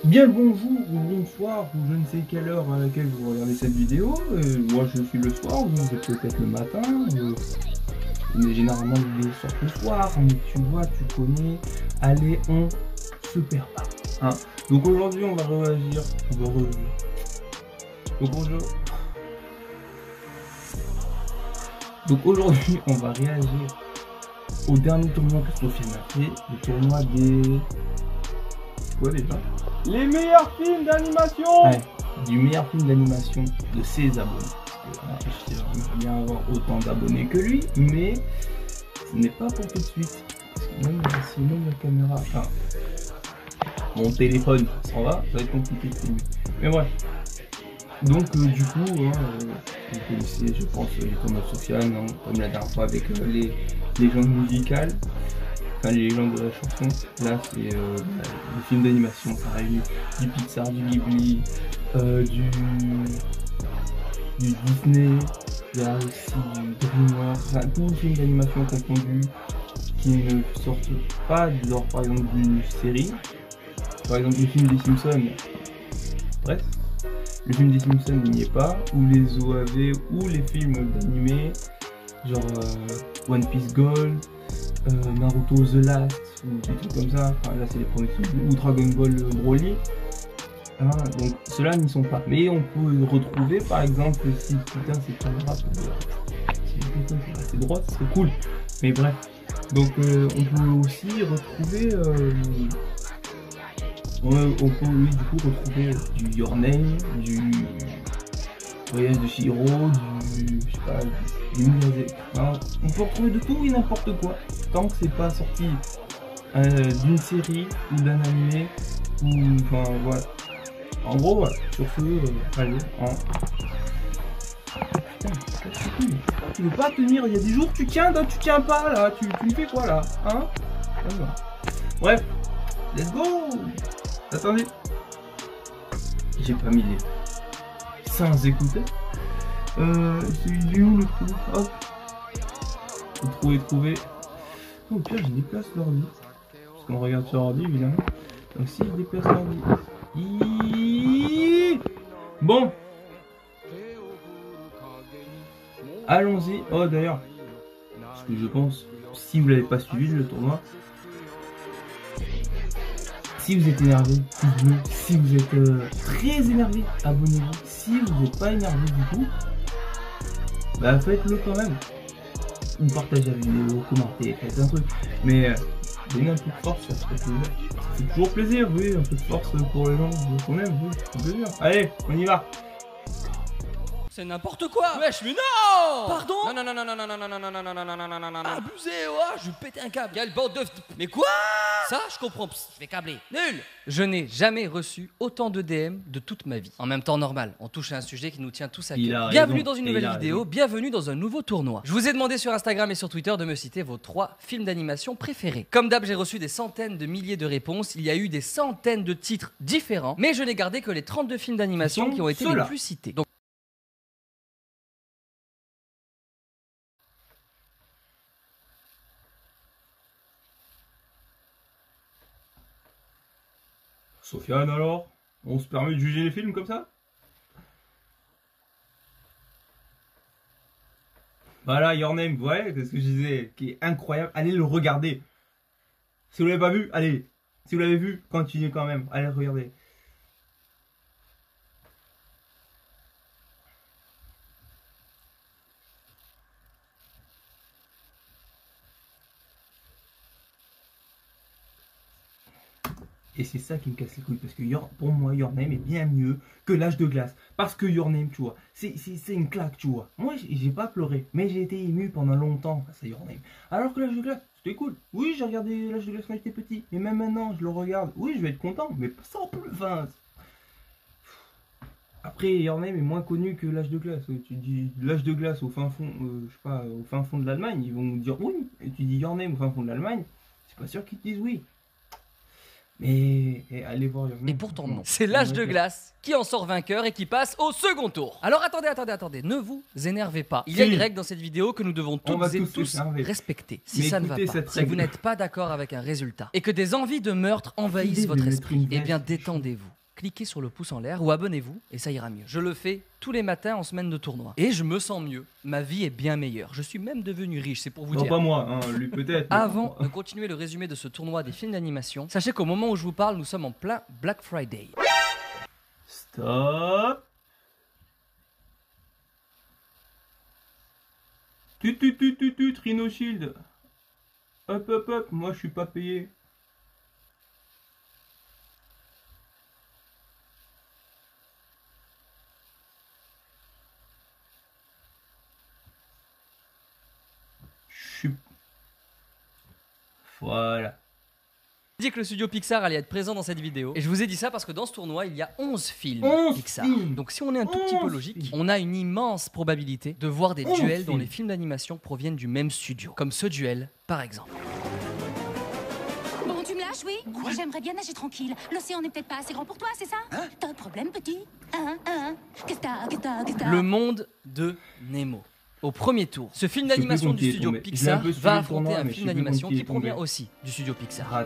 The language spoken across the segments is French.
Bien le bonjour ou bonsoir ou je ne sais quelle heure à laquelle vous regardez cette vidéo. Moi je suis le soir, vous êtes peut-être le matin. Mais généralement les vidéos sortent le soir. Mais tu vois, tu connais. Allez, on se perd pas. Hein. Donc aujourd'hui on va réagir. Donc aujourd'hui on va réagir au dernier tournoi que Sofiane a fait. Le tournoi des... Quoi déjà? Les meilleurs films d'animation. Ouais, du meilleur film d'animation de ses abonnés. J'aimerais bien avoir autant d'abonnés que lui, mais ce n'est pas pour tout de suite. Parce que même si même la caméra, enfin, mon téléphone s'en va, ça va être compliqué de filmer. Mais bref. Donc du coup, vous connaissez, je pense, les tournois de Sofiane, hein, comme la dernière fois avec les légendes musicales. Enfin, les légendes de la chanson, là c'est des films d'animation, ça réunit du Pixar, du Ghibli, du Disney, il y a aussi du DreamWorks, enfin tous les films d'animation confondus qui ne sortent pas genre par exemple d'une série. Par exemple le film des Simpsons, bref, le film des Simpsons il n'y est pas, ou les OAV, ou les films d'animé, genre One Piece Gold, Naruto The Last, ou des trucs comme ça, enfin là c'est les premiers films, ou Dragon Ball Broly. Hein, donc ceux-là n'y sont pas. Mais on peut retrouver par exemple si putain c'est caméra, c'est droit, c'est cool. Mais bref. Donc on peut aussi retrouver on peut oui, du coup retrouver du Your Name, du Voyage de Chihiro, du je sais pas, du Miyazaki. Hein, on peut retrouver de tout et n'importe quoi. Tant que c'est pas sorti d'une série ou d'un animé ou enfin voilà. En gros, voilà. Sur ce, allez, hein. Putain, tu veux pas tenir, il y a des jours tu tiens, d'autres tu tiens pas là, tu me fais quoi là, hein? Alors. Bref, let's go. Attendez. J'ai pas mis les sans écouter. Il est où le trou? Hop. Trouver. Oh, au pire, je déplace l'ordi. Parce qu'on regarde sur l'ordi évidemment. Donc si je déplace l'ordi. Bon. Allons-y. Oh d'ailleurs. Parce que je pense, si vous l'avez pas suivi le tournoi, si vous êtes énervé, si vous êtes très énervé, abonnez-vous. Si vous n'êtes pas énervé du tout, bah faites-le quand même. Ou partagez la vidéo, commentez, faites un truc. Mais donnez un peu de force, ça fait plaisir. Ça fait toujours plaisir, oui, un peu de force pour les gens qu'on aime, oui, ça fait plaisir. Allez, on y va. C'est n'importe quoi. Wesh, mais non. Pardon. Non, non, non, non, non, non, non, non, non, non, non, non, non, non, non, non, non. Abusé, ouais, je vais péter un câble. Quelle bande de... Mais quoi? Ça, je comprends. Psst, je vais câbler. Nul. Je n'ai jamais reçu autant de DM de toute ma vie. En même temps normal, on touche à un sujet qui nous tient tous à cœur. Bienvenue dans une nouvelle vidéo, bienvenue dans un nouveau tournoi. Je vous ai demandé sur Instagram et sur Twitter de me citer vos 3 films d'animation préférés. Comme d'hab, j'ai reçu des centaines de milliers de réponses, il y a eu des centaines de titres différents, mais je n'ai gardé que les 32 films d'animation qui ont été les plus cités. Donc, Sofiane alors, on se permet de juger les films comme ça? Voilà, Your Name, ouais, c'est ce que je disais, qui est incroyable. Allez le regarder. Si vous l'avez pas vu, allez. Si vous l'avez vu, continuez quand même. Allez le regarder. Et c'est ça qui me casse les couilles, parce que pour moi, Your Name est bien mieux que L'Âge de glace. Parce que Your Name, tu vois, c'est une claque, tu vois. Moi, j'ai pas pleuré, mais j'ai été ému pendant longtemps face à Your Name. Alors que L'Âge de glace, c'était cool. Oui, j'ai regardé L'Âge de glace quand j'étais petit, mais même maintenant, je le regarde. Oui, je vais être content, mais sans plus. Enfin... Après, Your Name est moins connu que L'Âge de glace. Tu dis L'Âge de glace au fin fond, je sais pas, au fin fond de l'Allemagne, ils vont dire oui. Et tu dis Your Name au fin fond de l'Allemagne, c'est pas sûr qu'ils te disent oui. Mais allez voir. Et pourtant non. C'est l'âge de glace qui en sort vainqueur et qui passe au second tour. Alors attendez, ne vous énervez pas. Il y a une règle dans cette vidéo que nous devons toutes et tous respecter. Si ça ne va pas, si vous n'êtes pas d'accord avec un résultat et que des envies de meurtre envahissent votre esprit, eh bien détendez-vous. Cliquez sur le pouce en l'air ou abonnez-vous et ça ira mieux. Je le fais tous les matins en semaine de tournoi. Et je me sens mieux. Ma vie est bien meilleure. Je suis même devenu riche, c'est pour vous dire. Non, pas moi, hein, lui peut-être. Avant de continuer le résumé de ce tournoi des films d'animation, sachez qu'au moment où je vous parle, nous sommes en plein Black Friday. Stop. Rhino Shield. Hop, moi je suis pas payé. Voilà. Je dis que le studio Pixar allait être présent dans cette vidéo. Et je vous ai dit ça parce que dans ce tournoi, il y a 11 films Pixar. Donc si on est un tout petit peu logique, on a une immense probabilité de voir des duels dont les films d'animation proviennent du même studio. Comme ce duel, par exemple. Bon, tu me lâches, oui? J'aimerais bien nager tranquille. L'océan n'est peut-être pas assez grand pour toi, c'est ça? T'as un problème, petit? Qu'est-ce que t'as? Le monde de Nemo. Au premier tour, ce film d'animation du studio Pixar va affronter un film d'animation qui provient aussi du studio Pixar.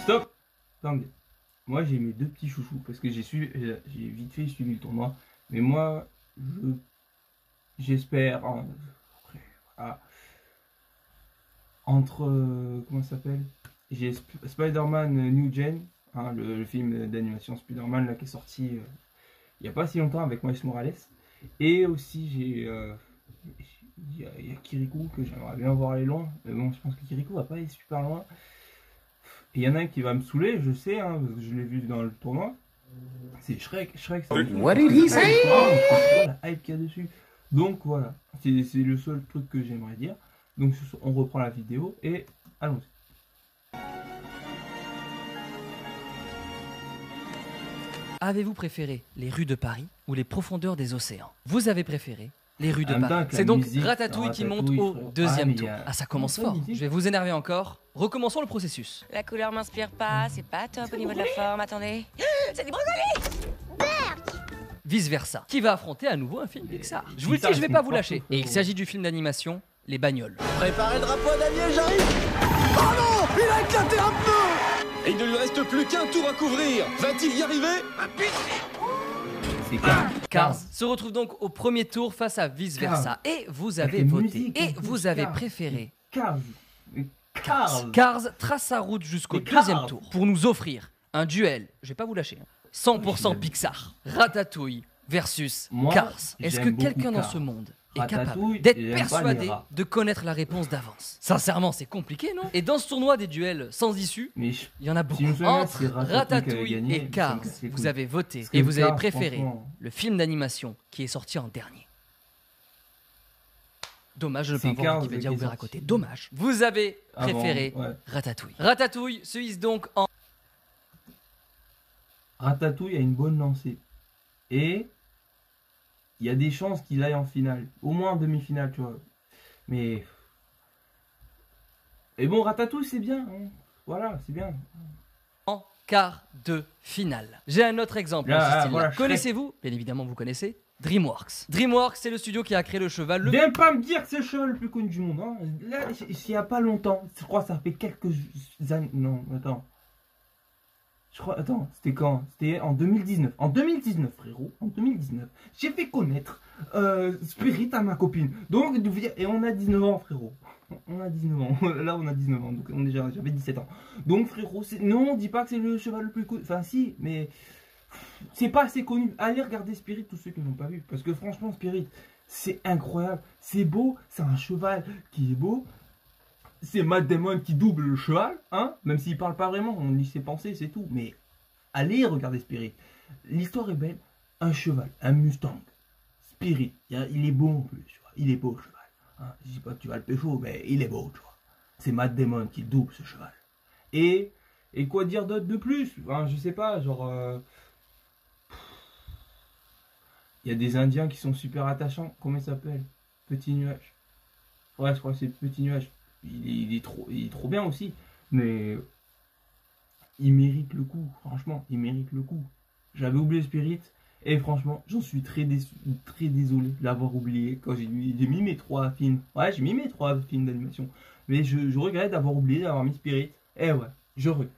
Stop. Attendez. Moi j'ai mes deux petits chouchous parce que j'ai vite fait suivi le tournoi. Mais moi, j'espère entre comment ça s'appelle? J'ai Spider-Man New Gen, hein, le film d'animation Spider-Man là qui est sorti. Il n'y a pas si longtemps avec Miles Morales. Et aussi il y a Kirikou que j'aimerais bien voir aller loin. Mais bon, je pense que Kirikou va pas aller super loin. Et il y en a un qui va me saouler, je sais, hein, parce que je l'ai vu dans le tournoi. C'est Shrek. What did he say? La hype qu'il y a dessus. Donc voilà, c'est le seul truc que j'aimerais dire. Donc on reprend la vidéo et allons-y. Avez-vous préféré les rues de Paris ou les profondeurs des océans? Vous avez préféré les rues de Paris. C'est donc Ratatouille qui monte au deuxième tour. Ah, ça commence fort. Je vais vous énerver encore. Recommençons le processus. La couleur m'inspire pas, c'est pas top au niveau de la forme, attendez. C'est du brocoli! Vice versa. Qui va affronter à nouveau un film Pixar? Je vous le dis, je vais pas vous lâcher. Et il s'agit du film d'animation Les Bagnoles. Préparez le drapeau d'Amiens, j'arrive. Oh non, il a éclaté un pneu. Et il ne lui reste plus qu'un tour à couvrir. Va-t-il y arriver? Cars se retrouve donc au premier tour face à Vice Versa. Et vous avez voté. Et vous avez préféré. Cars trace sa route jusqu'au deuxième tour pour nous offrir un duel, je vais pas vous lâcher, 100% Pixar, Ratatouille versus Cars. Est-ce que quelqu'un dans ce monde est capable d'être persuadé de connaître la réponse d'avance? Sincèrement, c'est compliqué, non? Et dans ce tournoi des duels sans issue, il y en a beaucoup. Entre Ratatouille et Cars, vous avez voté et vous avez préféré le film d'animation qui est sorti en dernier. Dommage de ne pas avoir Wikipédia ouvert à côté. Dommage. Vous avez préféré Ratatouille. Ratatouille se hisse donc en... Ratatouille a une bonne lancée. Et il y a des chances qu'il aille en finale. Au moins en demi-finale, tu vois. Mais... Et bon, Ratatouille, c'est bien. Hein. Voilà, c'est bien. En quart de finale. J'ai un autre exemple. Voilà, connaissez-vous? Bien évidemment, vous connaissez. DreamWorks. DreamWorks, c'est le studio qui a créé le cheval. Viens pas me dire que c'est le cheval le plus connu du monde. Hein. Là, il y a pas longtemps, je crois que ça fait quelques années. Non, attends. Je crois, attends, c'était quand? C'était en 2019. En 2019, frérot. En 2019. J'ai fait connaître Spirit à ma copine. Donc, et on a 19 ans, frérot. On a 19 ans. Là, on a 19 ans. Donc, j'avais 17 ans. Donc, frérot, non, on dit pas que c'est le cheval le plus connu. Enfin, si, mais... C'est pas assez connu. Allez regarder Spirit, tous ceux qui n'ont pas vu. Parce que franchement, Spirit, c'est incroyable. C'est beau. C'est un cheval qui est beau. C'est Matt Damon qui double le cheval. Hein, même s'il parle pas vraiment. On lit ses pensées, c'est tout. Mais allez regarder Spirit. L'histoire est belle. Un cheval. Un Mustang. Spirit. Il est beau en plus. Tu vois. Il est beau, le cheval. Hein, je dis pas que tu vas le pécho, mais il est beau, tu vois. C'est Matt Damon qui double ce cheval. Et quoi dire d'autre de plus? Enfin, je sais pas, genre... Il y a des Indiens qui sont super attachants. Comment ils s'appellent? Petit Nuage. Ouais, je crois que c'est Petit Nuage. il est trop bien aussi. Mais il mérite le coup, franchement, il mérite le coup. J'avais oublié Spirit, et franchement, j'en suis très désolé de l'avoir oublié quand j'ai mis mes 3 films. Ouais, j'ai mis mes 3 films d'animation. Mais je regrette d'avoir oublié d'avoir mis Spirit. Eh ouais, je regrette.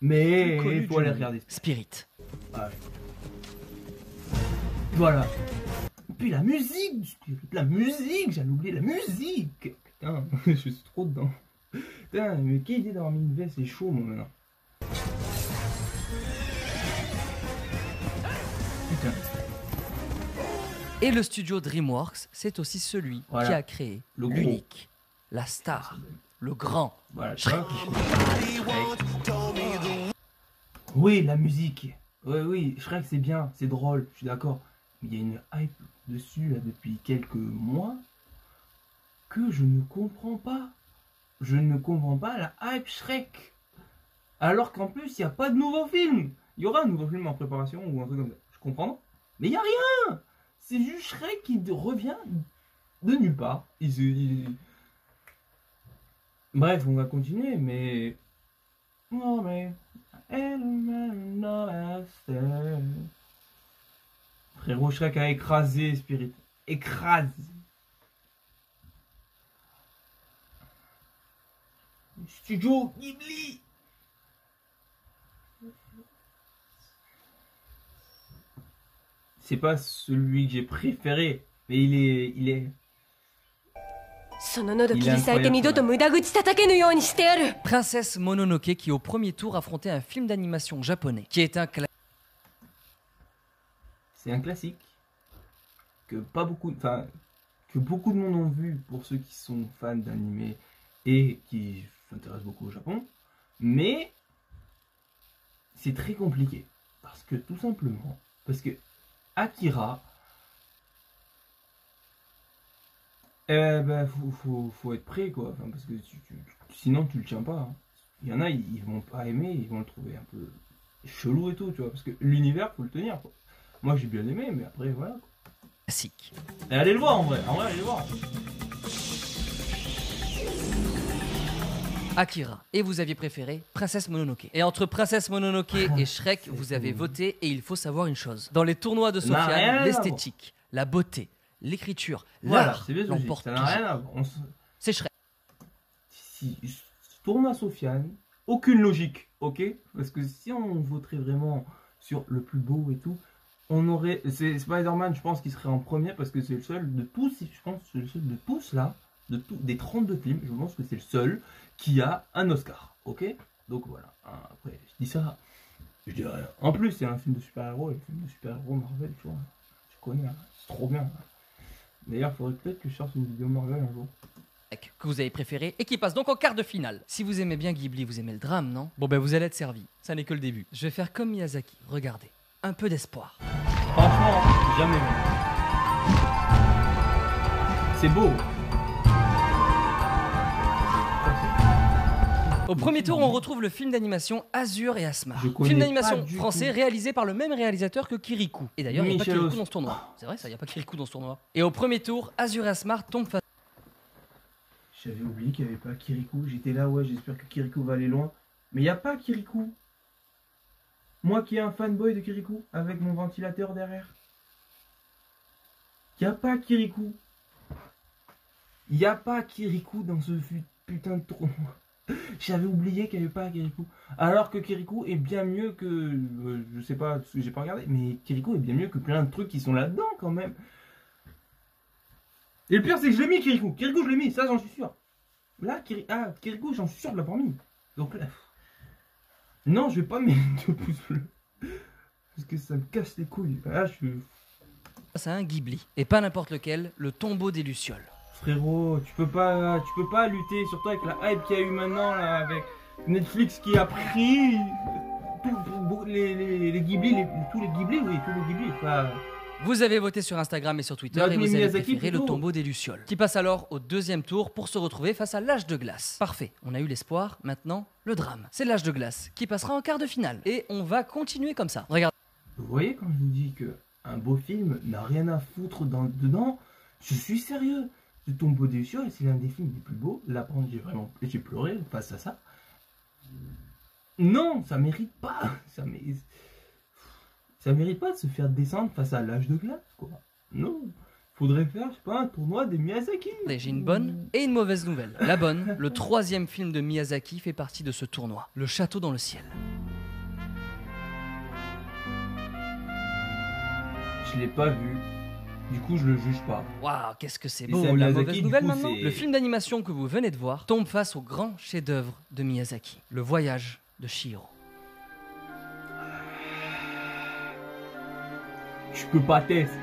Mais il faut aller regarder. Spirit. Ouais. Voilà. Et puis la musique, j'allais oublier la musique. Putain, je suis trop dedans. Putain, mais quelle idée d'avoir mis une veste, c'est chaud moi maintenant. Putain. Et le studio DreamWorks, c'est aussi celui qui a créé l'unique, la star, le grand Shrek. Oui, la musique. Oui, Shrek c'est bien, c'est drôle, je suis d'accord. Mais il y a une hype dessus là, depuis quelques mois que je ne comprends pas. Je ne comprends pas la hype Shrek. Alors qu'en plus, il n'y a pas de nouveau film. Il y aura un nouveau film en préparation ou un truc comme ça. Je comprends. Mais il n'y a rien. C'est juste Shrek qui revient de nulle part. Bref, on va continuer, mais... Oh, mais... Frérot, Shrek a écrasé Spirit. Écrasé. Studio Ghibli. C'est pas celui que j'ai préféré, mais il est... Princesse Mononoke qui au premier tour affrontait un film d'animation japonais qui est un classique. C'est un classique que beaucoup de monde ont vu pour ceux qui sont fans d'anime et qui s'intéressent beaucoup au Japon, mais c'est très compliqué parce que Akira, faut être prêt quoi, enfin, parce que sinon tu le tiens pas. Hein. Il y en a, ils vont pas aimer, ils vont le trouver un peu chelou et tout, tu vois, parce que l'univers faut le tenir quoi. Moi j'ai bien aimé, mais après voilà. Classique. Et allez le voir en vrai, allez le voir. Akira. Et vous aviez préféré Princesse Mononoke. Et entre Princesse Mononoke et Shrek, vous avez voté et il faut savoir une chose. Dans les tournois de Sofiane, l'esthétique, la beauté, l'écriture, l'art l'emporte toujours. Ça n'a rien à voir. C'est Shrek. Si tournoi Sofiane, aucune logique, ok? Parce que si on voterait vraiment sur le plus beau et tout, on aurait... C'est Spider-Man, je pense, qui serait en premier parce que c'est le seul de tous, je pense, c'est le seul de tous là, des 32 films, je pense que c'est le seul qui a un Oscar, ok? Donc voilà, après je dis ça, je dis rien. En plus c'est un film de super-héros, et le film de super-héros Marvel, tu vois, je connais, hein. C'est trop bien. D'ailleurs il faudrait peut-être que je sorte une vidéo Marvel un jour. Que vous avez préféré et qui passe donc en quart de finale. Si vous aimez bien Ghibli, vous aimez le drame, non? Bon ben vous allez être servi, ça n'est que le début. Je vais faire comme Miyazaki, regardez, un peu d'espoir. Franchement, jamais vu. C'est beau. Au premier tour, on retrouve le film d'animation Azur et Asmar. Film d'animation français réalisé par le même réalisateur que Kirikou. Et d'ailleurs, il n'y a pas Kirikou dans ce tournoi. C'est vrai, ça, il n'y a pas Kirikou dans ce tournoi. Et au premier tour, Azur et Asmar tombent face. J'avais oublié qu'il n'y avait pas Kirikou. J'étais là, ouais, j'espère que Kirikou va aller loin. Mais il n'y a pas Kirikou. Moi qui est un fanboy de Kirikou, avec mon ventilateur derrière. Il n'y a pas Kirikou. Il n'y a pas Kirikou dans ce putain de tournoi. J'avais oublié qu'il n'y avait pas Kirikou. Alors que Kirikou est bien mieux que... je sais pas, parce que j'ai pas regardé, mais Kirikou est bien mieux que plein de trucs qui sont là-dedans quand même. Et le pire c'est que je l'ai mis Kirikou. Kirikou je l'ai mis, ça j'en suis sûr. Là, Kirikou j'en suis sûr de l'avoir mis. Donc là... Non, je vais pas mettre 2 pouces bleus. Parce que ça me casse les couilles. Là, je suis... C'est un Ghibli. Et pas n'importe lequel, le tombeau des Lucioles. Frérot, tu peux pas lutter, surtout avec la hype qu'il y a eu maintenant, là, avec Netflix qui a pris les Ghibli, tous les Ghibli, pas... Vous avez voté sur Instagram et sur Twitter et vous avez préféré le tombeau des Lucioles, qui passe alors au deuxième tour pour se retrouver face à l'âge de glace. Parfait, on a eu l'espoir, maintenant le drame. C'est l'âge de glace qui passera en quart de finale. Et on va continuer comme ça. Regardez. Vous voyez quand je vous dis que un beau film n'a rien à foutre dedans, je suis sérieux. Le Tombeau des Chiots, c'est l'un des films les plus beaux. Là, par contre, j'ai pleuré face à ça. Non, ça mérite pas. Ça mérite pas de se faire descendre face à l'âge de glace, quoi. Non. Faudrait faire, je sais pas, un tournoi des Miyazaki. J'ai une bonne et une mauvaise nouvelle. La bonne, le 3e film de Miyazaki fait partie de ce tournoi, Le Château dans le ciel. Je l'ai pas vu, du coup je le juge pas. Waouh, qu'est-ce que c'est Et beau. c'est La Miyazaki, mauvaise du nouvelle coup, maintenant, c'est- le film d'animation que vous venez de voir tombe face au grand chef-d'œuvre de Miyazaki, Le Voyage de Chihiro. Je peux pas tester.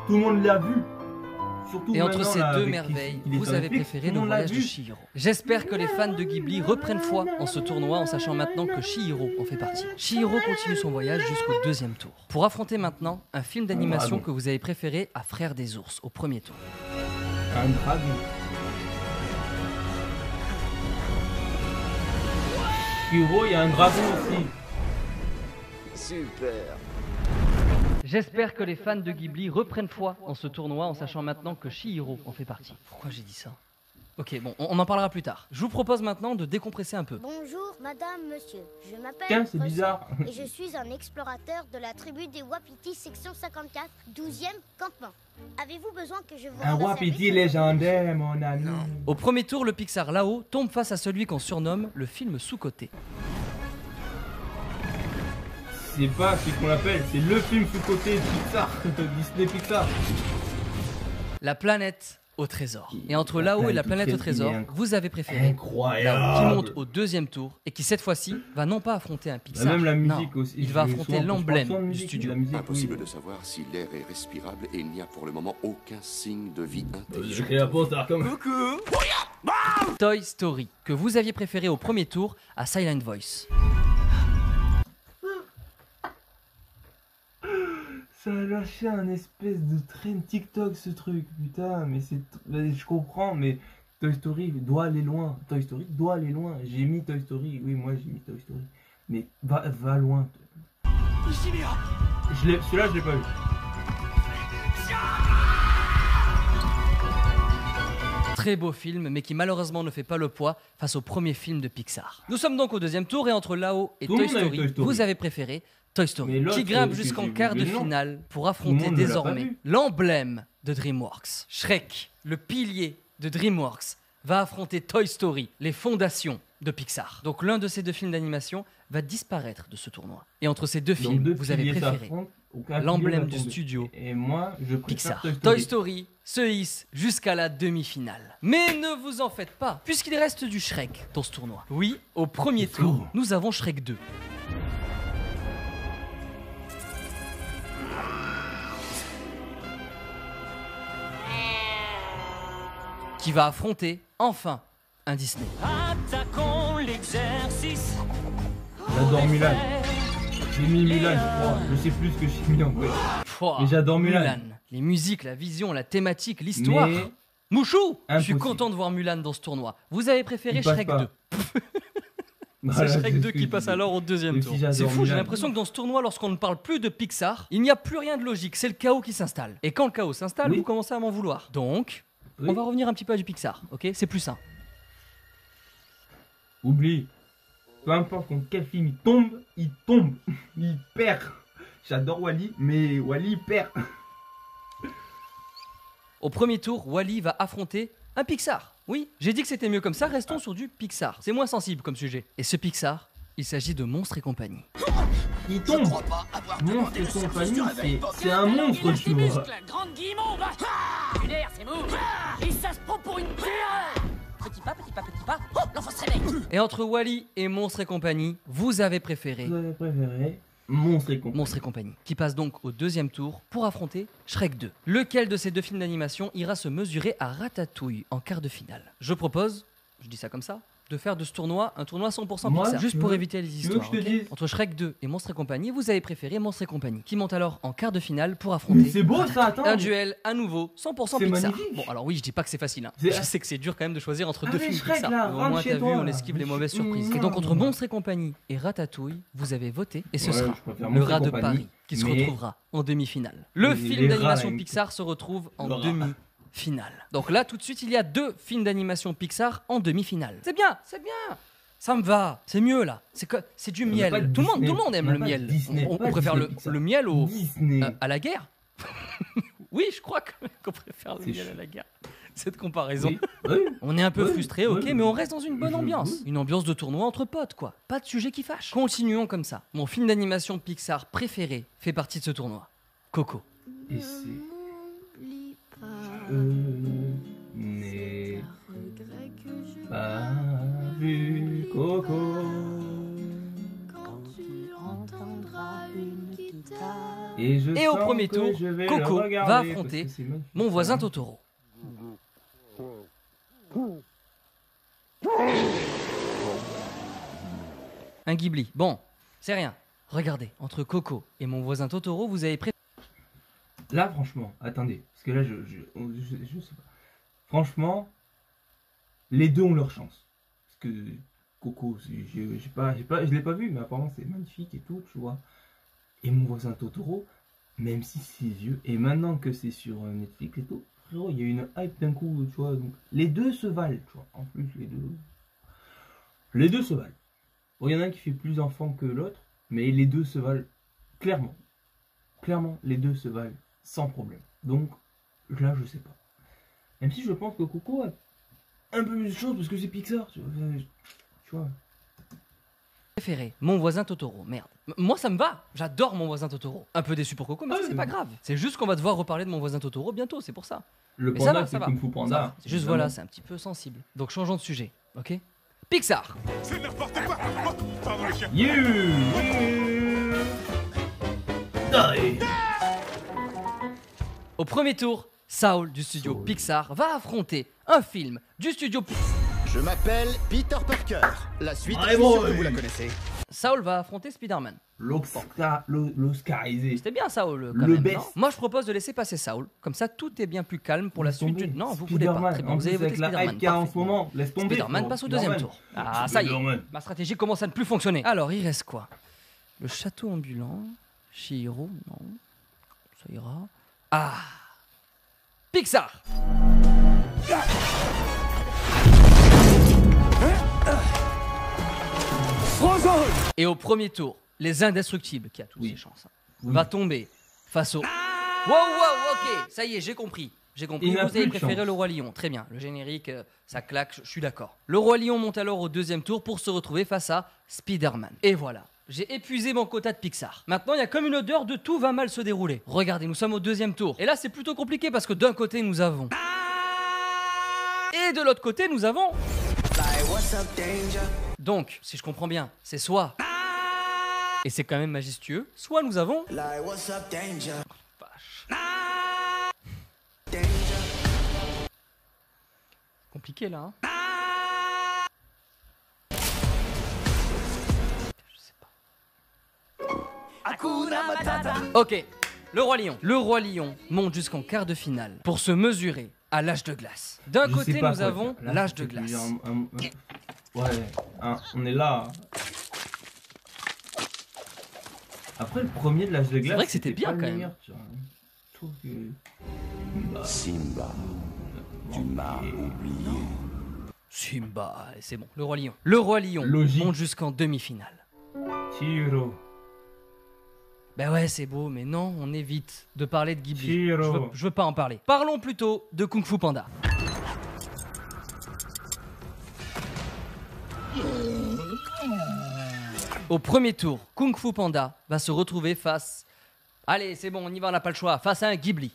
Tout le monde l'a vu. Surtout Et entre maintenant, ces là, deux avec merveilles, qu'il est vous sur avez Netflix, préféré tout Le monde l'a Voyage de vu. Chihiro. J'espère que les fans de Ghibli reprennent foi en ce tournoi en sachant maintenant que Chihiro en fait partie. Chihiro continue son voyage jusqu'au 2e tour. Pour affronter maintenant un film d'animation Dragon. que vous avez préféré à Frères des ours au 1er tour. Un dragon. Chihiro, il y a un dragon aussi. Super. J'espère que les fans de Ghibli reprennent foi en ce tournoi en sachant maintenant que Chihiro en fait partie. Pourquoi j'ai dit ça? Ok, bon, on en parlera plus tard. Je vous propose maintenant de décompresser un peu. Bonjour, madame, monsieur. Je m'appelle Tiens, c'est Rossi bizarre. et je suis un explorateur de la tribu des Wapiti, section 54, 12e campement. Avez-vous besoin que je vous Un rende Wapiti service? légendaire, mon ami. Au premier tour, le Pixar Lao tombe face à celui qu'on surnomme le film sous-coté. C'est pas ce qu'on appelle, c'est le film sous-côté de Pixar, Disney Pixar. La planète au trésor. Et entre Lao et la planète au trésor, vous avez préféré Incroyable. Lao, qui monte au 2e tour et qui cette fois-ci va non pas affronter un Pixar, Même la musique non, aussi. il va Je affronter sois- je l'emblème pense du musique, studio. la musique, Impossible oui. de savoir si l'air est respirable et il n'y a pour le moment aucun signe de vie intelligente. J'ai la pause, ça comme... Toy Story, que vous aviez préféré au premier tour à Silent Voice. Ça a lâché un espèce de train TikTok ce truc, putain, mais c'est... Je comprends, mais Toy Story doit aller loin. Toy Story doit aller loin. J'ai mis Toy Story, oui, moi j'ai mis Toy Story. Mais va loin. Celui-là, je l'ai pas vu. Très beau film, mais qui malheureusement ne fait pas le poids face au premier film de Pixar. Nous sommes donc au 2e tour et entre Lao et Tout le Toy monde a eu Story, Toy Story. vous avez préféré Toy Mais Story, l'autre, qui grimpe que jusqu'en j'ai quart de vu, non. finale pour le affronter monde ne l'a pas désormais vu. l'emblème de DreamWorks. Shrek, le pilier de DreamWorks, va affronter Toy Story, les fondations de Pixar. Donc l'un de ces deux films d'animation va disparaître de ce tournoi. Et entre ces deux Donc, films, deux vous avez piliers préféré s'affrontent, aucun pilier l'emblème va du tomber. studio Et moi, je préfère Pixar. Toy Story se hisse jusqu'à la demi-finale. Mais ne vous en faites pas, puisqu'il reste du Shrek dans ce tournoi. Oui, au premier tour, nous avons Shrek 2. Qui va affronter, enfin, un Disney. Attaquons l'exercice. J'adore Mulan. J'ai mis Mulan, je crois. Je sais plus ce que j'ai mis en vrai. Pouah, Mais j'adore Mulan. Les musiques, la vision, la thématique, l'histoire. Mais Mouchou, je suis impossible. content de voir Mulan dans ce tournoi. Vous avez préféré Il passe Shrek pas. 2. Voilà, C'est Shrek c'est 2 ce que qui je passe dis. alors au 2e Et tour. si j'adore C'est fou, j'ai Mulan. l'impression que dans ce tournoi, lorsqu'on ne parle plus de Pixar, il n'y a plus rien de logique, c'est le chaos qui s'installe. Et quand le chaos s'installe, Oui. vous commencez à m'en vouloir. Donc, Oui. on va revenir un petit peu à du Pixar, ok? C'est plus sain. Oublie. Peu importe contre quel film il tombe, il tombe. Il perd. J'adore Wally, mais Wally perd. Au premier tour, Wall-E va affronter un Pixar. Oui, j'ai dit que c'était mieux comme ça, restons sur du Pixar. C'est moins sensible comme sujet. Et ce Pixar, il s'agit de Monstres et compagnie. Il tombe. Monstre et compagnie, c'est un monstre, tu vois. Grande guimauve. Une air, c'est mou. Et ça se prend pour une terre. Petit pas, petit pas, petit pas. Oh, l'enfant se réveille. Et entre Wall-E et Monstres et compagnie, vous avez préféré Vous avez préféré Monstre et compagnie. Monstres et compagnie, qui passe donc au 2e tour pour affronter Shrek 2. Lequel de ces deux films d'animation ira se mesurer à Ratatouille en quart de finale? Je propose, je dis ça comme ça, de faire de ce tournoi un tournoi 100% Moi, Pixar, tu juste pour veux- éviter les tu veux histoires. que je te ok dise Entre Shrek 2 et Monstres et compagnie, vous avez préféré Monstres et compagnie, qui monte alors en quart de finale pour Mais affronter c'est beau ça, attends. un duel à nouveau 100% C'est Pixar. magnifique. Bon, alors oui, je dis pas que c'est facile. Hein. C'est- Je sais que c'est dur quand même de choisir entre deux Allez, films Shrek, Pixar. là, Mais au rentre moins, chez t'as vu, toi, on là. esquive les mauvaises Mais surprises. je- Et donc, entre Monstres et compagnie et Ratatouille, vous avez voté, et ce Ouais, sera je préfère le Monstres et rat de compagnie, Paris qui se mais- retrouvera en demi-finale. Le Mais film les d'animation rats, là, Pixar se retrouve en le rat. finale. Donc là, tout de suite, il y a 2 films d'animation Pixar en demi-finale. C'est bien, c'est bien. Ça me va, c'est mieux là. C'est du miel. Tout le monde aime le miel. On préfère le miel à la guerre. Oui, je crois qu'on préfère le miel à la guerre. Cette comparaison. Oui. On est un peu frustré, ok, mais on reste dans une bonne ambiance. Une ambiance de tournoi entre potes, quoi. Pas de sujet qui fâche. Continuons comme ça. Mon film d'animation Pixar préféré fait partie de ce tournoi. Coco. Et c'est... Je n'ai pas vu Coco. Et au premier tour, Coco va affronter Mon voisin Totoro. Un Ghibli. Bon, c'est rien. Regardez, entre Coco et Mon voisin Totoro, vous avez préféré... Là, franchement, attendez, parce que là, je sais pas. Franchement, les deux ont leur chance. Parce que Coco, je l'ai pas vu, mais apparemment c'est magnifique et tout, tu vois. Et Mon voisin Totoro, même si c'est vieux, et maintenant que c'est sur Netflix et tout, frérot, il y a une hype d'un coup, tu vois. Donc, les deux se valent, tu vois. En plus, les deux se valent. Bon, il y en a un qui fait plus enfant que l'autre, mais les deux se valent clairement. Clairement, les deux se valent sans problème. Donc, là, je sais pas. Même si je pense que Coco a un peu plus de choses parce que c'est Pixar, tu vois. Préféré, Mon voisin Totoro, merde. Moi ça me va, j'adore Mon voisin Totoro. Un peu déçu pour Coco, mais c'est pas grave. C'est juste qu'on va devoir reparler de Mon voisin Totoro bientôt, c'est pour ça. Le mais panda, c'est Kung Fu Panda. C'est juste voilà, c'est un petit peu sensible. Donc changeons de sujet, ok? Pixar. C'est n'importe quoi. Oh, pardon les chiens. Au premier tour, Saul du studio Pixar va affronter un film du studio Pixar. Je m'appelle Peter Parker. La suite, je suis sûr que vous la connaissez. Saul va affronter Spider-Man. L'Oscarisé. C'était bien Saul quand même, non? Moi je propose de laisser passer Saul. Comme ça tout est bien plus calme pour la suite du... Non, vous voulez pas. Très bien. Vous avez voté Spider-Man. En ce moment, laisse tomber. Spider-Man passe au deuxième tour. Ah ça y est, ma stratégie commence à ne plus fonctionner. Alors il reste quoi? Le château ambulant. Chihiro, non. Ça ira. Ah, Pixar. Et au premier tour, Les Indestructibles, qui a toutes ses chances, va tomber face au... Wow, ok, ça y est, j'ai compris. Vous avez préféré Le Roi Lion. Très bien, le générique, ça claque, je suis d'accord. Le Roi Lion monte alors au deuxième tour pour se retrouver face à Spider-Man. Et voilà. J'ai épuisé mon quota de Pixar. Maintenant, il y a comme une odeur de tout va mal se dérouler. Regardez, nous sommes au deuxième tour. Et là, c'est plutôt compliqué parce que d'un côté, nous avons... Et de l'autre côté, nous avons... Donc, si je comprends bien, c'est soit... Et c'est quand même majestueux. Soit nous avons... Vache. Compliqué là, hein. Ok, le Roi Lion. Le Roi Lion monte jusqu'en quart de finale pour se mesurer à l'âge de glace. D'un côté, nous avons l'âge de glace. On est là. Après, le premier de l'âge de glace, c'est vrai que c'était bien quand même. Simba, tu m'as oublié. Simba, c'est bon, le Roi Lion. Le Roi Lion monte jusqu'en demi-finale. Chihiro. Ben ouais, c'est beau, mais non, on évite de parler de Ghibli. Je veux pas en parler. Parlons plutôt de Kung Fu Panda. Au premier tour, Kung Fu Panda va se retrouver face... Allez, c'est bon, on y va, on n'a pas le choix. Face à un Ghibli.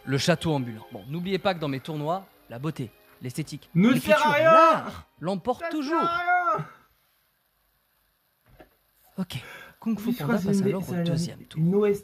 Le château ambulant. Bon, n'oubliez pas que dans mes tournois, la beauté, l'esthétique, l'écriture, l'art l'emporte toujours. Ok, Kung Fu Panda passe alors au deuxième tour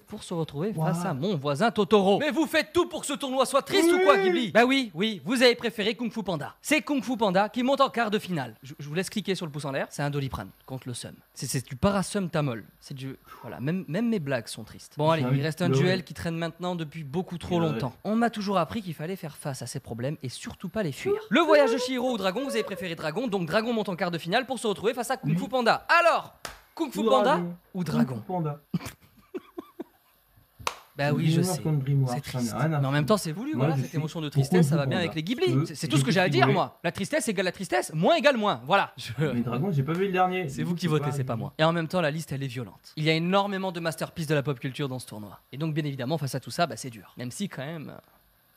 pour se retrouver face à Mon voisin Totoro. Mais vous faites tout pour que ce tournoi soit triste ou quoi, Ghibli? Bah oui, vous avez préféré Kung Fu Panda. C'est Kung Fu Panda qui monte en quart de finale. Je vous laisse cliquer sur le pouce en l'air. C'est un Doliprane contre le Sum. C'est du Parasum Tamol. C'est du... Voilà, même mes blagues sont tristes. Bon allez, il reste un duel qui traîne maintenant depuis beaucoup trop longtemps. On m'a toujours appris qu'il fallait faire face à ces problèmes et surtout pas les fuir. Le voyage de Chihiro ou Dragon, vous avez préféré Dragon, donc Dragon monte en quart de finale pour se retrouver face à Kung Fu Panda. Alors, Kung Fu Panda ou Dragon? Kung Fu Panda. Bah oui, je sais. C'est triste. Mais en même temps, c'est voulu, voilà, cette émotion de tristesse, ça va bien avec les Ghibli. C'est tout ce que j'ai à dire, moi. La tristesse égale la tristesse, moins égale moins. Voilà. Mais Dragon, j'ai pas vu le dernier. C'est vous qui votez, c'est pas moi. Et en même temps, la liste, elle est violente. Il y a énormément de masterpieces de la pop culture dans ce tournoi. Et donc, bien évidemment, face à tout ça, bah, c'est dur. Même si, quand même,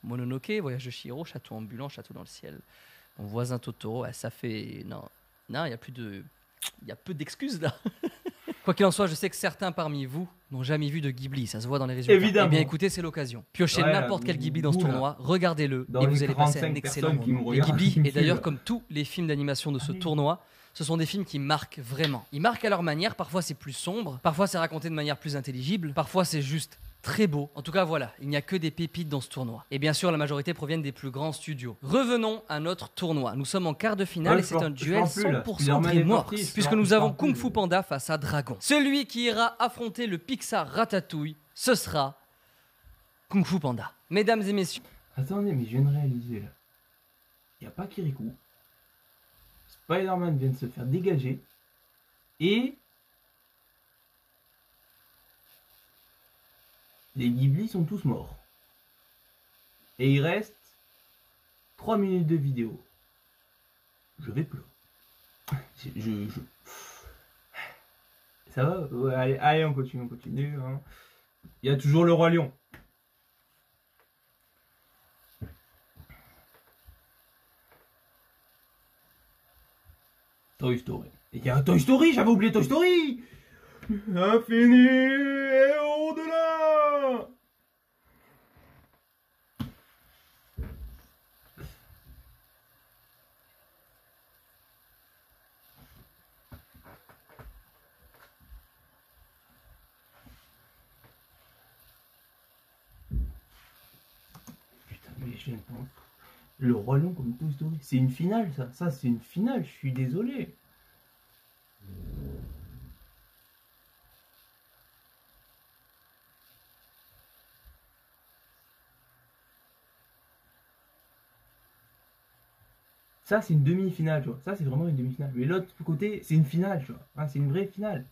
Mononoke, Voyage de Chihiro, Château ambulant, Château dans le ciel, Mon voisin Totoro, ça fait... Non, il y a plus de... Il y a peu d'excuses, là. Quoi qu'il en soit, je sais que certains parmi vous n'ont jamais vu de Ghibli, ça se voit dans les résultats. Évidemment. Eh bien écoutez, c'est l'occasion. Piochez n'importe quel Ghibli dans ce tournoi, regardez-le et vous allez passer un excellent moment. Les Ghibli, et d'ailleurs comme tous les films d'animation de ce tournoi, ce sont des films qui marquent vraiment. Ils marquent à leur manière, parfois c'est plus sombre, parfois c'est raconté de manière plus intelligible, parfois c'est juste très beau. En tout cas, voilà, il n'y a que des pépites dans ce tournoi. Et bien sûr, la majorité proviennent des plus grands studios. Revenons à notre tournoi. Nous sommes en quart de finale et c'est un duel 100% DreamWorks, puisque nous avons Kung Fu Panda face à Dragon. Celui qui ira affronter le Pixar Ratatouille, ce sera Kung Fu Panda. Mesdames et messieurs... Attendez, mais je viens de réaliser là. Il n'y a pas Kirikou. Spider-Man vient de se faire dégager. Et... les Ghibli sont tous morts. Et il reste 3 minutes de vidéo. Je vais pleurer. Ça va? Ouais, allez, on continue. Hein. Il y a toujours le Roi Lion. Toy Story. Il y a un Toy Story, j'avais oublié Toy Story. Infini et au-delà. Putain, mais je viens de penser. Le Roi Lion comme Toy Story. C'est une finale, ça. Ça, c'est une finale, je suis désolé. Ça, c'est une demi-finale, tu vois. Ça, c'est vraiment une demi-finale. Mais l'autre côté, c'est une finale, tu vois. Ah, c'est une vraie finale.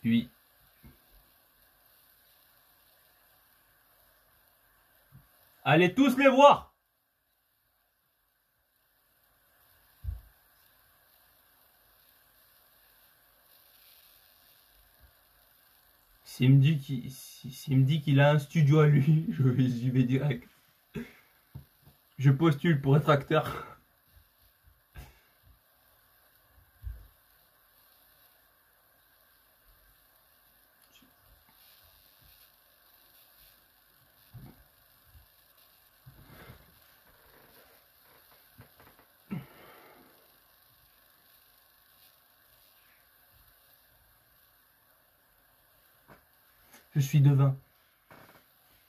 Oui. Allez tous les voir! S'il me dit qu'il a un studio à lui, j'y vais direct. Je postule pour être acteur. Je suis devin.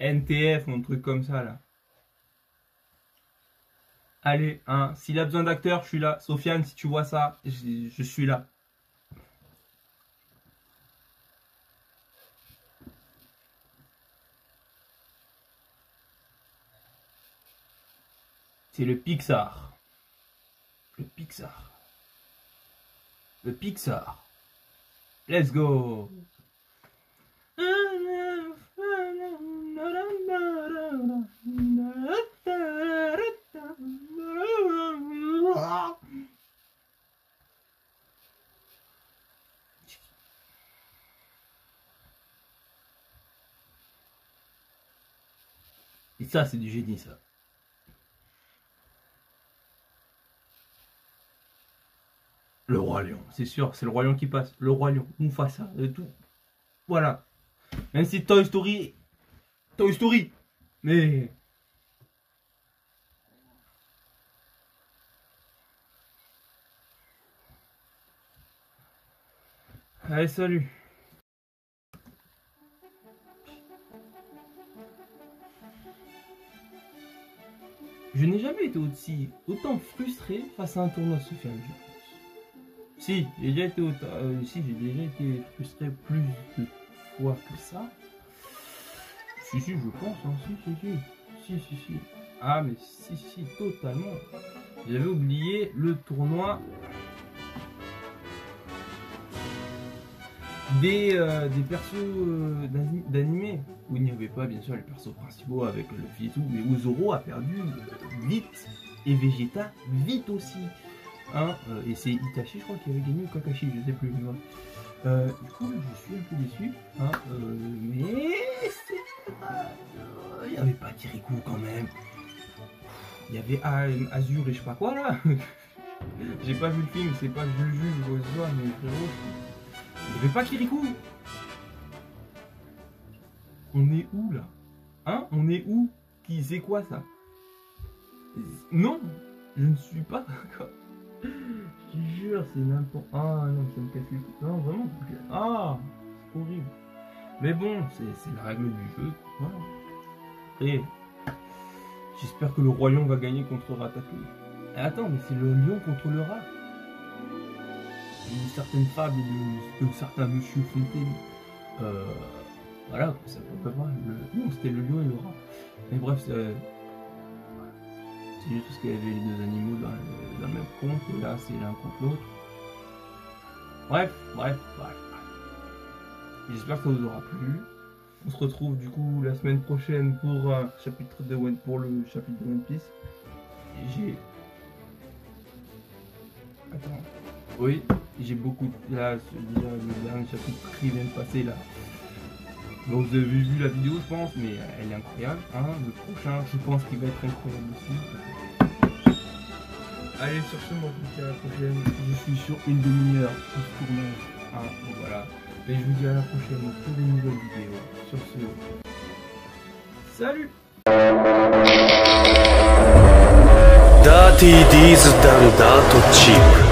NTF, mon truc comme ça, là. Allez, hein, s'il a besoin d'acteur, je suis là. Sofiane, si tu vois ça, je suis là. C'est le Pixar. Le Pixar. Le Pixar. Let's go. Et ça, c'est du génie, ça. Le Roi Lion, c'est sûr, c'est le Roi Lion qui passe. Le Roi Lion, Mufasa, tout. Voilà. Même si Toy Story, mais... Allez, salut. Je n'ai jamais été autant frustré face à un tournoi Sofiane, je pense. Si, j'ai déjà été frustré plus de fois que ça. Si, je pense, hein. Si. Ah, mais si, totalement. J'avais oublié le tournoi des persos d'animé, où il n'y avait pas, bien sûr, les persos principaux avec Luffy et tout, mais où Zoro a perdu vite, et Vegeta vite aussi. Hein, et c'est Itachi, je crois, qui avait gagné, ou Kakashi, je sais plus. Du coup, je suis un peu déçu, hein, mais c'est pas... il n'y avait pas Kirikou quand même. Il y avait Azur et je sais pas quoi là. J'ai pas vu le film, c'est pas que je le juge ou quoi que ce soit, mais frérot, il n'y avait pas Kirikou. On est où là? Hein? On est où? Qui c'est quoi ça? Non, je ne suis pas d'accord. Je te jure, c'est n'importe... Ah non, ça me casse les couilles. Non, vraiment. Ah, c'est horrible. Mais bon, c'est la règle du jeu. Voilà. Et j'espère que le roi lion va gagner contre Ratatouille. Et attends, mais c'est le lion contre le rat. Une certaine fable de certains monsieur Fontaine. Voilà, ça peut pas. Non, c'était le lion et le rat. Mais bref, c'est juste parce qu'il y avait les deux animaux dans le même conte, et là c'est l'un contre l'autre. Bref. J'espère que ça vous aura plu. On se retrouve du coup la semaine prochaine pour le chapitre de One Piece. Attends. Oui, j'ai beaucoup... Là, le dernier chapitre qui vient de passer là. Donc vous avez vu la vidéo, je pense, mais elle est incroyable. Hein. Le prochain, je pense qu'il va être incroyable aussi. Allez, sur ce, moi je vous dis à la prochaine. Je suis sur une demi-heure pour ce tournage. Hein, donc voilà. Et je vous dis à la prochaine pour des nouvelles vidéos. Sur ce, salut! Dirty D's done that cheap.